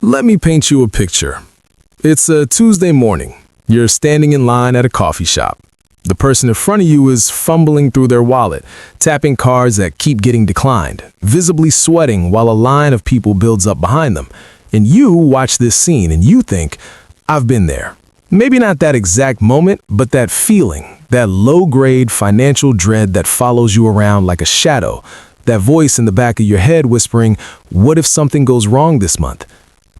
Let me paint you a picture. It's a Tuesday morning. You're standing in line at a coffee shop. The person in front of you is fumbling through their wallet, tapping cards that keep getting declined, visibly sweating while a line of people builds up behind them. And you watch this scene and you think, I've been there. Maybe not that exact moment, but that feeling, that low-grade financial dread that follows you around like a shadow, that voice in the back of your head whispering, what if something goes wrong this month?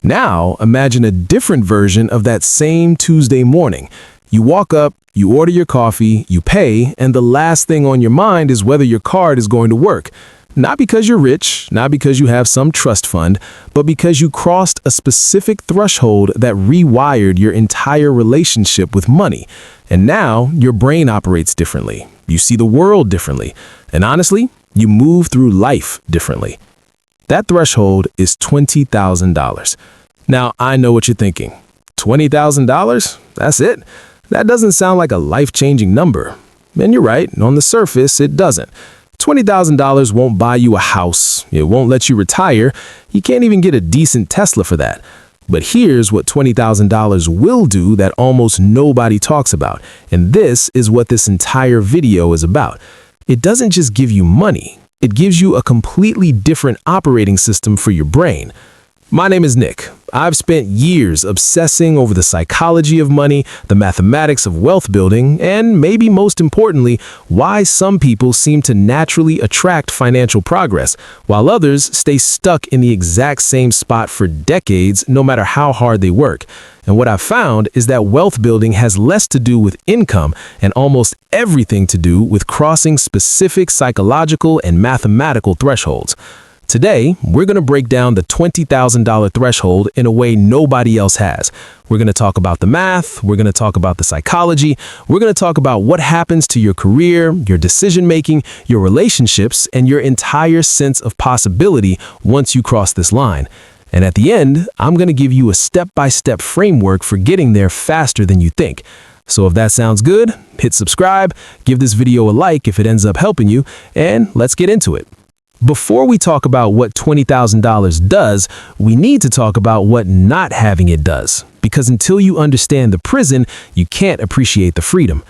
Now, imagine a different version of that same Tuesday morning. You walk up, you order your coffee, you pay, and the last thing on your mind is whether your card is going to work. Not because you're rich, not because you have some trust fund, but because you crossed a specific threshold that rewired your entire relationship with money. And now your brain operates differently. You see the world differently. And honestly, you move through life differently. That threshold is $20,000. Now, I know what you're thinking. $20,000? That's it? That doesn't sound like a life-changing number. And you're right, on the surface, it doesn't. $20,000 won't buy you a house. It won't let you retire. You can't even get a decent Tesla for that. But here's what $20,000 will do that almost nobody talks about. And this is what this entire video is about. It doesn't just give you money. It gives you a completely different operating system for your brain. My name is Nick. I've spent years obsessing over the psychology of money, the mathematics of wealth building, and maybe most importantly, why some people seem to naturally attract financial progress, while others stay stuck in the exact same spot for decades, no matter how hard they work. And what I've found is that wealth building has less to do with income and almost everything to do with crossing specific psychological and mathematical thresholds. Today, we're going to break down the $20,000 threshold in a way nobody else has. We're going to talk about the math, we're going to talk about the psychology, we're going to talk about what happens to your career, your decision-making, your relationships, and your entire sense of possibility once you cross this line. And at the end, I'm going to give you a step-by-step framework for getting there faster than you think. So if that sounds good, hit subscribe, give this video a like if it ends up helping you, and let's get into it. Before we talk about what $20,000 does, we need to talk about what not having it does. Because until you understand the prison, you can't appreciate the freedom.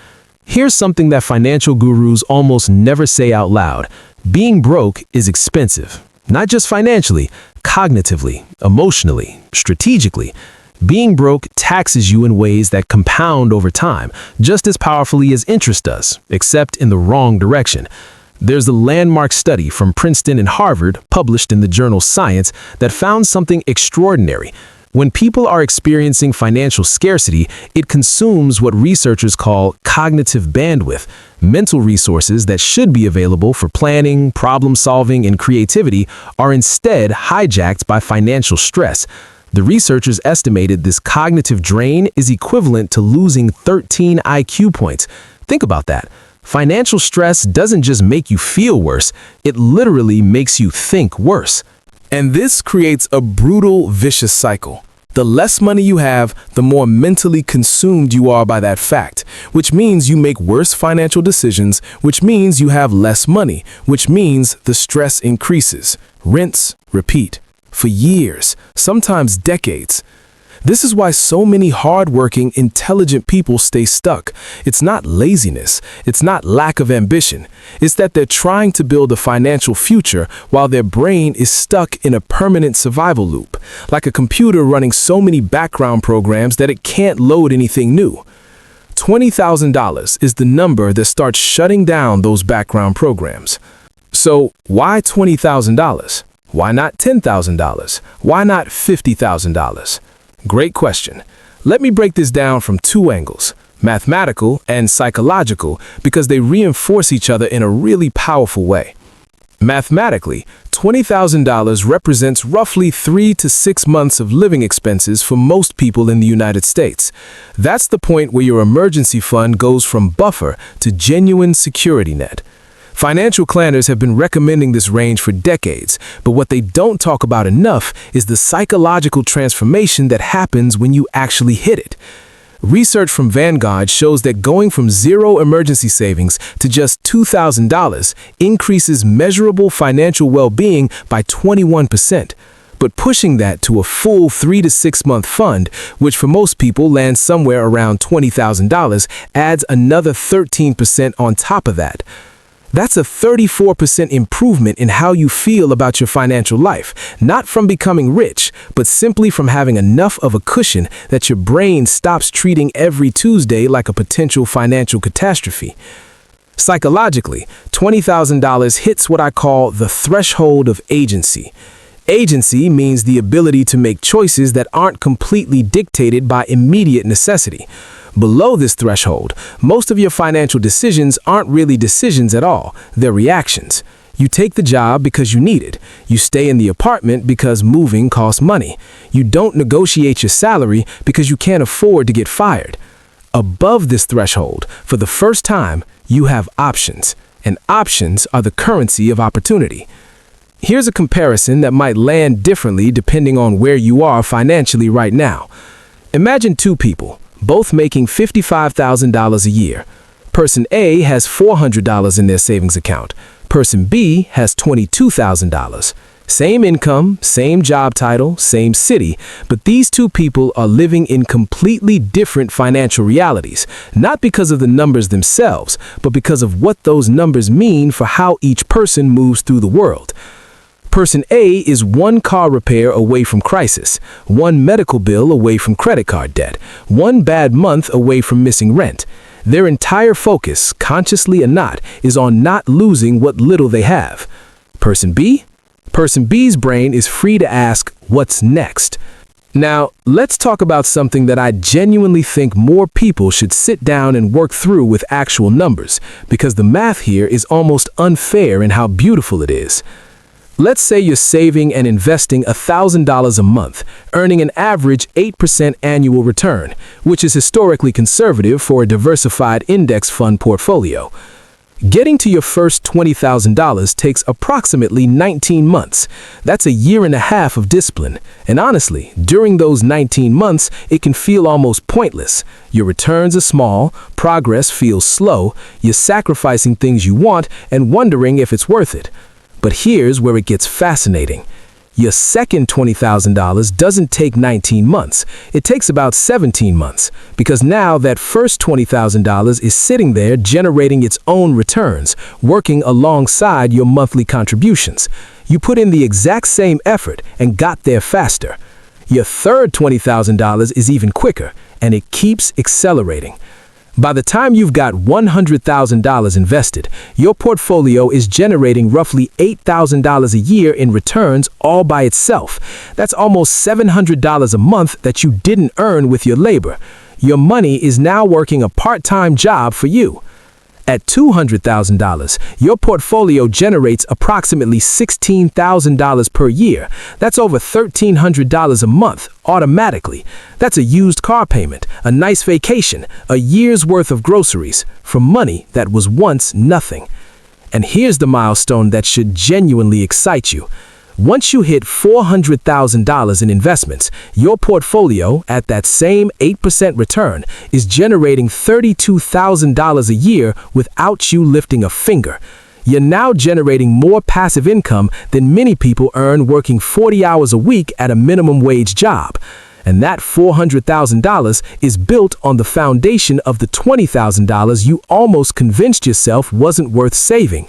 Here's something that financial gurus almost never say out loud. Being broke is expensive. Not just financially, cognitively, emotionally, strategically. Being broke taxes you in ways that compound over time, just as powerfully as interest does, except in the wrong direction. There's a landmark study from Princeton and Harvard, published in the journal Science, that found something extraordinary. When people are experiencing financial scarcity, it consumes what researchers call cognitive bandwidth. Mental resources that should be available for planning, problem solving, and creativity are instead hijacked by financial stress. The researchers estimated this cognitive drain is equivalent to losing 13 IQ points. Think about that. Financial stress doesn't just make you feel worse, it literally makes you think worse. And this creates a brutal, vicious cycle. The less money you have, the more mentally consumed you are by that fact, which means you make worse financial decisions, which means you have less money, which means the stress increases. Rinse, repeat. For years, sometimes decades. This is why so many hardworking, intelligent people stay stuck. It's not laziness. It's not lack of ambition. It's that they're trying to build a financial future while their brain is stuck in a permanent survival loop, like a computer running so many background programs that it can't load anything new. $20,000 is the number that starts shutting down those background programs. So why $20,000? Why not $10,000? Why not $50,000? Great question. Let me break this down from two angles, mathematical and psychological, because they reinforce each other in a really powerful way. Mathematically, $20,000 represents roughly 3 to 6 months of living expenses for most people in the United States. That's the point where your emergency fund goes from buffer to genuine security net. Financial planners have been recommending this range for decades, but what they don't talk about enough is the psychological transformation that happens when you actually hit it. Research from Vanguard shows that going from zero emergency savings to just $2,000 increases measurable financial well-being by 21%. But pushing that to a full 3 to 6 month fund, which for most people lands somewhere around $20,000, adds another 13% on top of that. That's a 34% improvement in how you feel about your financial life, not from becoming rich, but simply from having enough of a cushion that your brain stops treating every Tuesday like a potential financial catastrophe. Psychologically, $20,000 hits what I call the threshold of agency. Agency means the ability to make choices that aren't completely dictated by immediate necessity. Below this threshold, most of your financial decisions aren't really decisions at all, they're reactions. You take the job because you need it. You stay in the apartment because moving costs money. You don't negotiate your salary because you can't afford to get fired. Above this threshold, for the first time, you have options, and options are the currency of opportunity. Here's a comparison that might land differently depending on where you are financially right now. Imagine two people, both making $55,000 a year. Person A has $400 in their savings account. Person B has $22,000. Same income, same job title, same city, but these two people are living in completely different financial realities, not because of the numbers themselves, but because of what those numbers mean for how each person moves through the world. Person A is one car repair away from crisis, one medical bill away from credit card debt, one bad month away from missing rent. Their entire focus, consciously or not, is on not losing what little they have. Person B? Person B's brain is free to ask, what's next? Now, let's talk about something that I genuinely think more people should sit down and work through with actual numbers, because the math here is almost unfair in how beautiful it is. Let's say you're saving and investing $1,000 a month, earning an average 8% annual return, which is historically conservative for a diversified index fund portfolio. Getting to your first $20,000 takes approximately 19 months. That's a year and a half of discipline. And honestly, during those 19 months, it can feel almost pointless. Your returns are small, progress feels slow, you're sacrificing things you want and wondering if it's worth it. But here's where it gets fascinating. Your second $20,000 doesn't take 19 months. It takes about 17 months, because now that first $20,000 is sitting there generating its own returns, working alongside your monthly contributions. You put in the exact same effort and got there faster. Your third $20,000 is even quicker, and it keeps accelerating. By the time you've got $100,000 invested, your portfolio is generating roughly $8,000 a year in returns all by itself. That's almost $700 a month that you didn't earn with your labor. Your money is now working a part-time job for you. At $200,000, your portfolio generates approximately $16,000 per year. That's over $1,300 a month automatically. That's a used car payment, a nice vacation, a year's worth of groceries from money that was once nothing. And here's the milestone that should genuinely excite you. Once you hit $400,000 in investments, your portfolio, at that same 8% return, is generating $32,000 a year without you lifting a finger. You're now generating more passive income than many people earn working 40 hours a week at a minimum wage job. And that $400,000 is built on the foundation of the $20,000 you almost convinced yourself wasn't worth saving.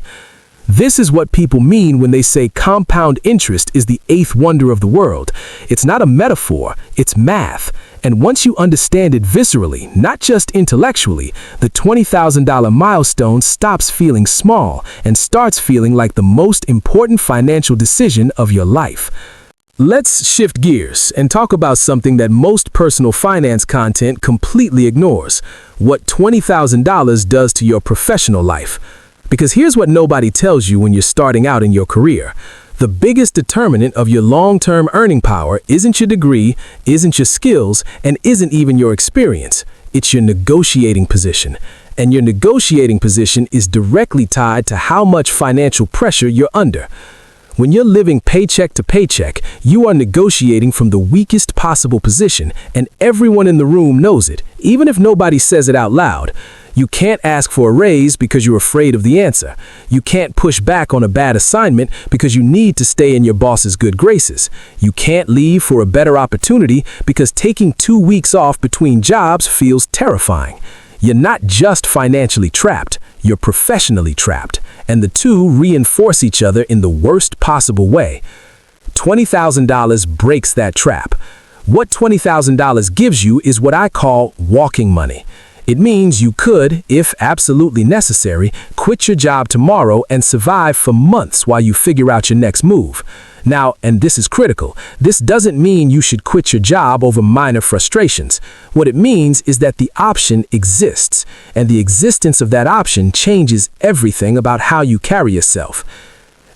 This is what people mean when they say compound interest is the eighth wonder of the world. It's not a metaphor, it's math. And once you understand it viscerally, not just intellectually, the $20,000 milestone stops feeling small and starts feeling like the most important financial decision of your life. Let's shift gears and talk about something that most personal finance content completely ignores: what $20,000 does to your professional life. Because here's what nobody tells you when you're starting out in your career. The biggest determinant of your long-term earning power isn't your degree, isn't your skills, and isn't even your experience. It's your negotiating position. And your negotiating position is directly tied to how much financial pressure you're under. When you're living paycheck to paycheck, you are negotiating from the weakest possible position, and everyone in the room knows it, even if nobody says it out loud. You can't ask for a raise because you're afraid of the answer. You can't push back on a bad assignment because you need to stay in your boss's good graces. You can't leave for a better opportunity because taking 2 weeks off between jobs feels terrifying. You're not just financially trapped, you're professionally trapped, and the two reinforce each other in the worst possible way. $20,000 breaks that trap. What $20,000 gives you is what I call walking money. It means you could, if absolutely necessary, quit your job tomorrow and survive for months while you figure out your next move. Now, and this is critical, this doesn't mean you should quit your job over minor frustrations. What it means is that the option exists, and the existence of that option changes everything about how you carry yourself.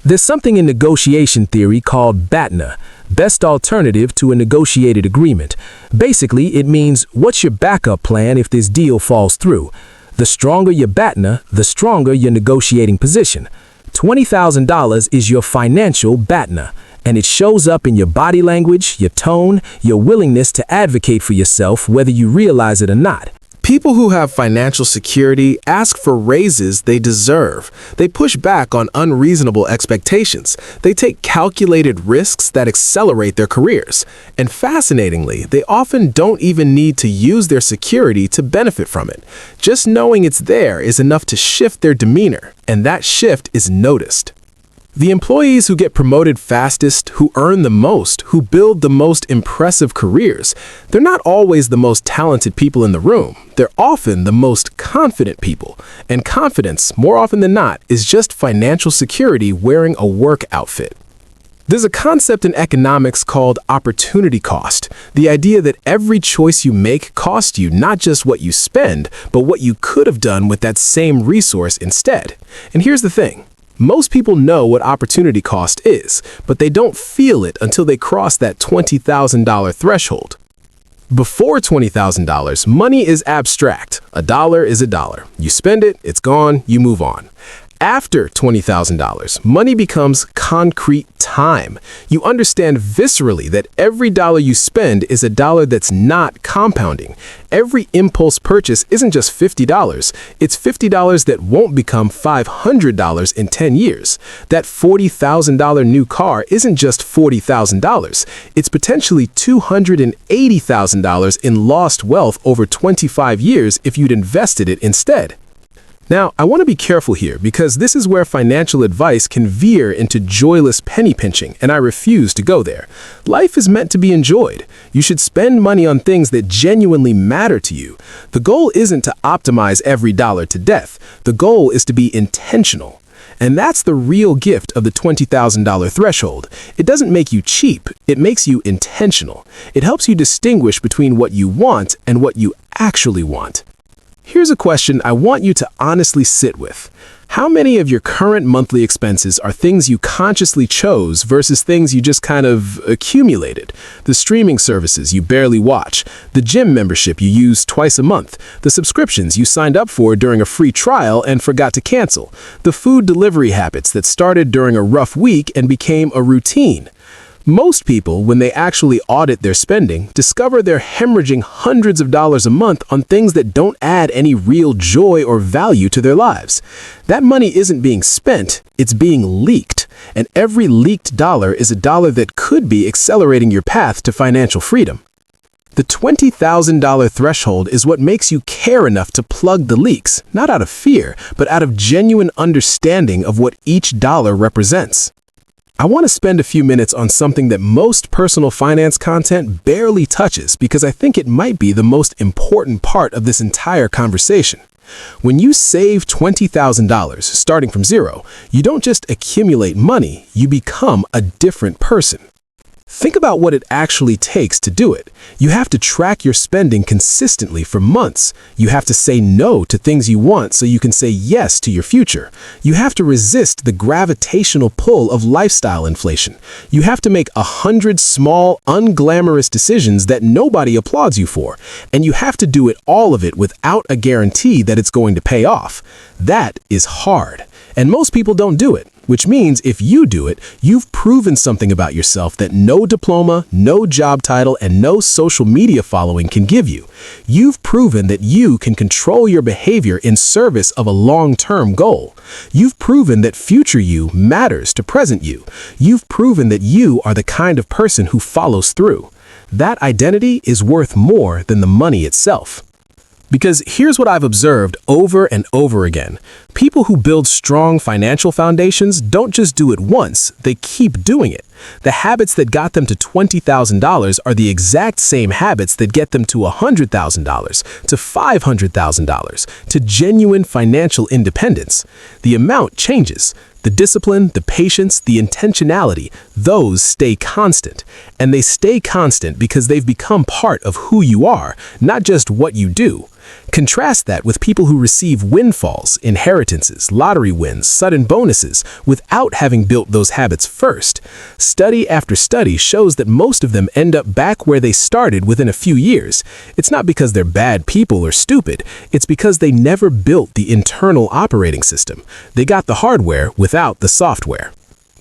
There's something in negotiation theory called BATNA, best alternative to a negotiated agreement. Basically, it means what's your backup plan if this deal falls through. The stronger your BATNA, the stronger your negotiating position. $20,000 is your financial BATNA, and it shows up in your body language, your tone, your willingness to advocate for yourself whether you realize it or not. People who have financial security ask for raises they deserve. They push back on unreasonable expectations. They take calculated risks that accelerate their careers. And fascinatingly, they often don't even need to use their security to benefit from it. Just knowing it's there is enough to shift their demeanor, and that shift is noticed. The employees who get promoted fastest, who earn the most, who build the most impressive careers, they're not always the most talented people in the room. They're often the most confident people. And confidence, more often than not, is just financial security wearing a work outfit. There's a concept in economics called opportunity cost, the idea that every choice you make costs you not just what you spend, but what you could have done with that same resource instead. And here's the thing. Most people know what opportunity cost is, but they don't feel it until they cross that $20,000 threshold. Before $20,000, money is abstract. A dollar is a dollar. You spend it, it's gone, you move on. After $20,000, money becomes concrete time. You understand viscerally that every dollar you spend is a dollar that's not compounding. Every impulse purchase isn't just $50, it's $50 that won't become $500 in 10 years. That $40,000 new car isn't just $40,000, it's potentially $280,000 in lost wealth over 25 years if you'd invested it instead. Now, I want to be careful here because this is where financial advice can veer into joyless penny pinching, and I refuse to go there. Life is meant to be enjoyed. You should spend money on things that genuinely matter to you. The goal isn't to optimize every dollar to death. The goal is to be intentional. And that's the real gift of the $20,000 threshold. It doesn't make you cheap, it makes you intentional. It helps you distinguish between what you want and what you actually want. Here's a question I want you to honestly sit with. How many of your current monthly expenses are things you consciously chose versus things you just kind of accumulated? The streaming services you barely watch, the gym membership you use twice a month, the subscriptions you signed up for during a free trial and forgot to cancel, the food delivery habits that started during a rough week and became a routine. Most people, when they actually audit their spending, discover they're hemorrhaging hundreds of dollars a month on things that don't add any real joy or value to their lives. That money isn't being spent, it's being leaked. And every leaked dollar is a dollar that could be accelerating your path to financial freedom. The $20,000 threshold is what makes you care enough to plug the leaks, not out of fear, but out of genuine understanding of what each dollar represents. I want to spend a few minutes on something that most personal finance content barely touches because I think it might be the most important part of this entire conversation. When you save $20,000 starting from zero, you don't just accumulate money, you become a different person. Think about what it actually takes to do it. You have to track your spending consistently for months. You have to say no to things you want so you can say yes to your future. You have to resist the gravitational pull of lifestyle inflation. You have to make 100 small, unglamorous decisions that nobody applauds you for. And you have to do all of it without a guarantee that it's going to pay off. That is hard. And most people don't do it. which means if you do it, you've proven something about yourself that no diploma, no job title, and no social media following can give you. You've proven that you can control your behavior in service of a long-term goal. You've proven that future you matters to present you. You've proven that you are the kind of person who follows through. That identity is worth more than the money itself. Because here's what I've observed over and over again. People who build strong financial foundations don't just do it once, they keep doing it. The habits that got them to $20,000 are the exact same habits that get them to $100,000, to $500,000, to genuine financial independence. The amount changes. The discipline, the patience, the intentionality, those stay constant. And they stay constant because they've become part of who you are, not just what you do. Contrast that with people who receive windfalls, inheritances, lottery wins, sudden bonuses, without having built those habits first. Study after study shows that most of them end up back where they started within a few years. It's not because they're bad people or stupid, it's because they never built the internal operating system. They got the hardware without the software.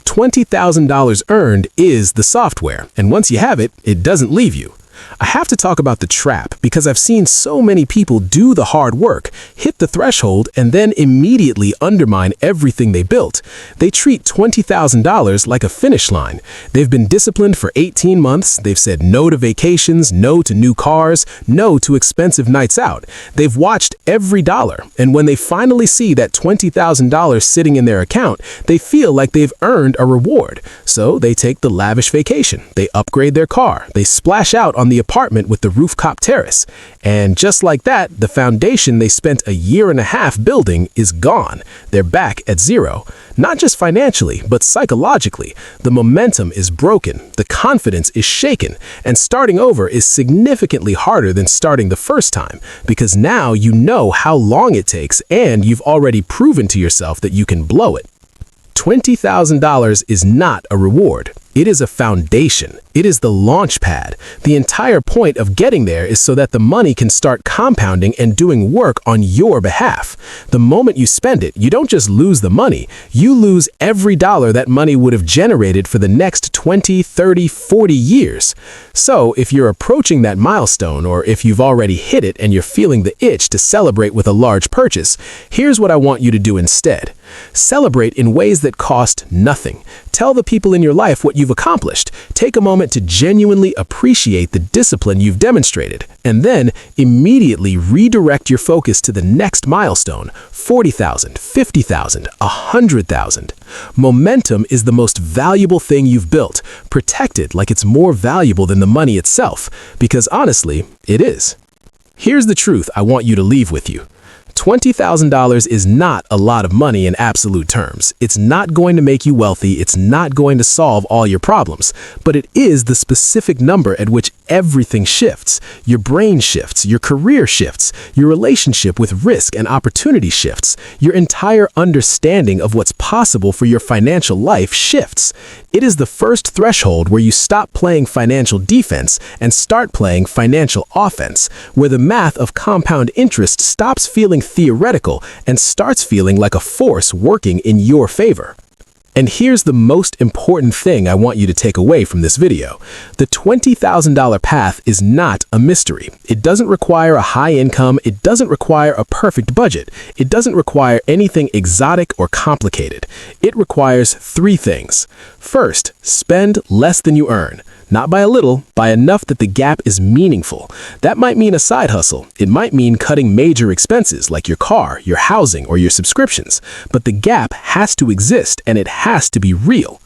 $20,000 earned is the software, and once you have it, it doesn't leave you. I have to talk about the trap because I've seen so many people do the hard work, hit the threshold, and then immediately undermine everything they built. They treat $20,000 like a finish line. They've been disciplined for 18 months. They've said no to vacations, no to new cars, no to expensive nights out. They've watched every dollar, and when they finally see that $20,000 sitting in their account, they feel like they've earned a reward. So they take the lavish vacation. They upgrade their car. They splash out on the apartment with the rooftop terrace. And just like that, the foundation they spent a year and a half building is gone. They're back at zero. Not just financially, but psychologically. The momentum is broken, the confidence is shaken, and starting over is significantly harder than starting the first time, because now you know how long it takes and you've already proven to yourself that you can blow it. $20,000 is not a reward. It is a foundation. It is the launch pad. The entire point of getting there is so that the money can start compounding and doing work on your behalf. The moment you spend it, you don't just lose the money, you lose every dollar that money would have generated for the next 20, 30, 40 years. So if you're approaching that milestone, or if you've already hit it and you're feeling the itch to celebrate with a large purchase, here's what I want you to do instead. Celebrate in ways that cost nothing. Tell the people in your life what you've accomplished. Take a moment to genuinely appreciate the discipline you've demonstrated, and then immediately redirect your focus to the next milestone, 40,000, 50,000, 100,000. Momentum is the most valuable thing you've built. Protect it like it's more valuable than the money itself, because honestly, it is. Here's the truth I want you to leave with you. $20,000 is not a lot of money in absolute terms. It's not going to make you wealthy. It's not going to solve all your problems. But it is the specific number at which everything shifts. Your brain shifts. Your career shifts. Your relationship with risk and opportunity shifts. Your entire understanding of what's possible for your financial life shifts. It is the first threshold where you stop playing financial defense and start playing financial offense, where the math of compound interest stops feeling theoretical and starts feeling like a force working in your favor. And here's the most important thing I want you to take away from this video. The $20,000 path is not a mystery. It doesn't require a high income. It doesn't require a perfect budget. It doesn't require anything exotic or complicated. It requires three things. First, spend less than you earn. Not by a little, by enough that the gap is meaningful. That might mean a side hustle. It might mean cutting major expenses like your car, your housing, or your subscriptions. But the gap has to exist, and it has to be real.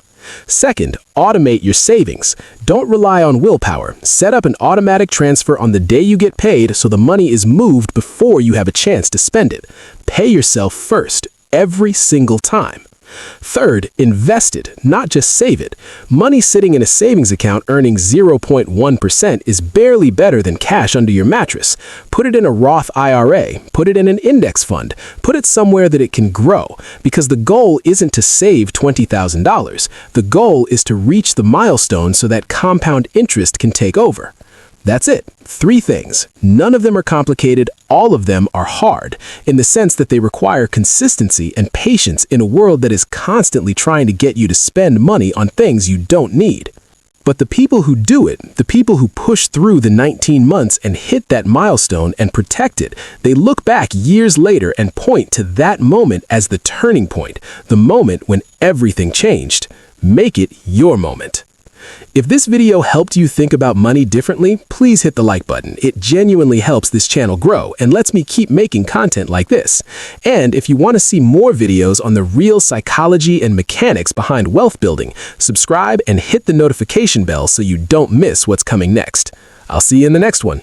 Second, automate your savings. Don't rely on willpower. Set up an automatic transfer on the day you get paid so the money is moved before you have a chance to spend it. Pay yourself first, every single time. Third, invest it, not just save it. Money sitting in a savings account earning 0.1% is barely better than cash under your mattress. Put it in a Roth IRA, put it in an index fund, put it somewhere that it can grow, because the goal isn't to save $20,000. The goal is to reach the milestone so that compound interest can take over. That's it. 3 things. None of them are complicated. All of them are hard, in the sense that they require consistency and patience in a world that is constantly trying to get you to spend money on things you don't need. But the people who do it, the people who push through the 19 months and hit that milestone and protect it, they look back years later and point to that moment as the turning point, the moment when everything changed. Make it your moment. If this video helped you think about money differently, please hit the like button. It genuinely helps this channel grow and lets me keep making content like this. And if you want to see more videos on the real psychology and mechanics behind wealth building, subscribe and hit the notification bell so you don't miss what's coming next. I'll see you in the next one.